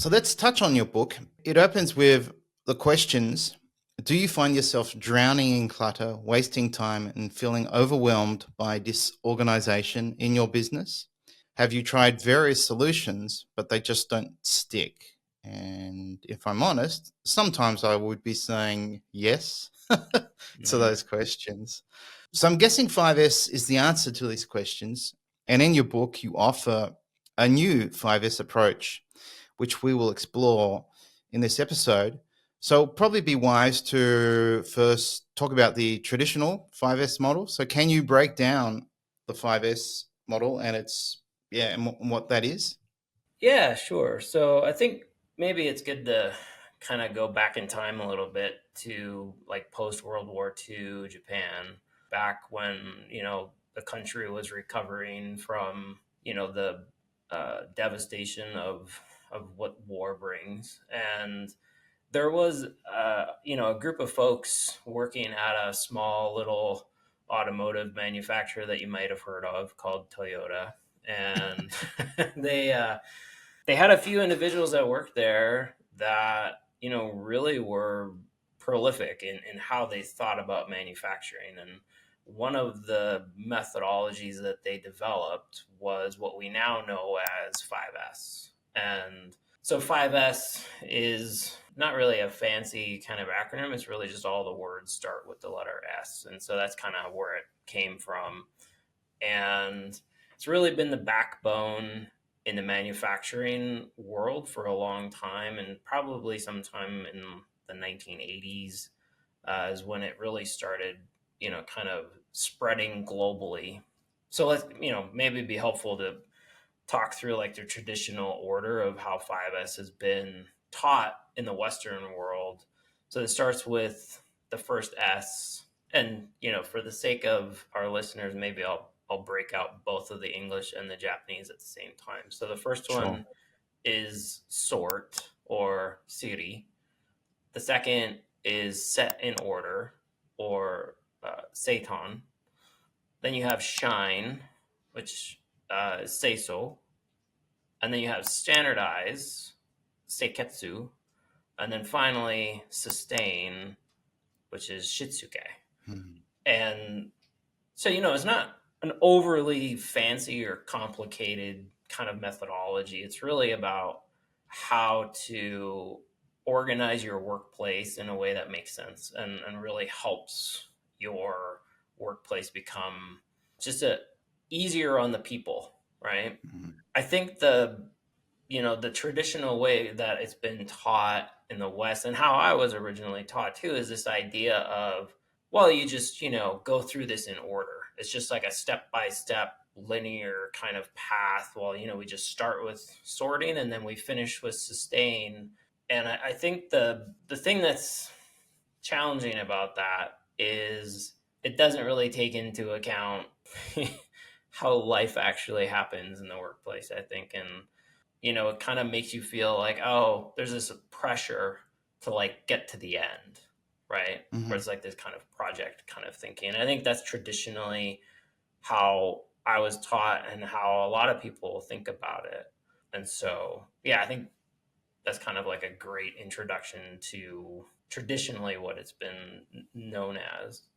So let's touch on your book. It opens with the questions. Do you find yourself drowning in clutter, wasting time, and feeling overwhelmed by disorganization in your business? Have you tried various solutions, but they just don't stick? And if I'm honest, sometimes I would be saying yes to Mhm. those questions. So I'm guessing 5S is the answer to these questions. And in your book, you offer a new 5S approach, which we will explore in this episode. So it'll probably be wise to first talk about the traditional 5S model. So can you break down the 5S model and and what that is? Yeah, sure. So I think maybe it's good to kind of go back in time a little bit to like post World War II Japan, back when, the country was recovering from, the devastation of what war brings. And there was, a group of folks working at a small little automotive manufacturer that you might have heard of called Toyota. And they had a few individuals that worked there that really were prolific in how they thought about manufacturing. And one of the methodologies that they developed was what we now know as 5S. And so 5S is not really a fancy kind of acronym. It's really just all the words start with the letter S. And so that's kind of where it came from. And it's really been the backbone in the manufacturing world for a long time, and probably sometime in the 1980s is when it really started, kind of spreading globally. So let's, maybe it'd be helpful to talk through like the traditional order of how 5S has been taught in the Western world. So it starts with the first S. And, for the sake of our listeners, maybe I'll break out both of the English and the Japanese at the same time. So the first Sure. one is sort or Seiri. The second is set in order or Seiton. Then you have shine, which is Seiso. And then you have standardize, Seiketsu. And then finally sustain, which is Shitsuke. Mhm. And so, it's not an overly fancy or complicated kind of methodology. It's really about how to organize your workplace in a way that makes sense and really helps your workplace become just easier on the people, right? Mhm. I think the traditional way that it's been taught in the West and how I was originally taught too is this idea of, well, you just, go through this in order. It's just like a step by step linear kind of path. Well, we just start with sorting and then we finish with sustain. And I think the thing that's challenging about that is it doesn't really take into account how life actually happens in the workplace, I think. And it kind of makes you feel like, oh, there's this pressure to like get to the end, right? Where Mhm. it's like this kind of project kind of thinking. And I think that's traditionally how I was taught and how a lot of people think about it. And so, yeah, I think that's kind of like a great introduction to traditionally what it's been known as.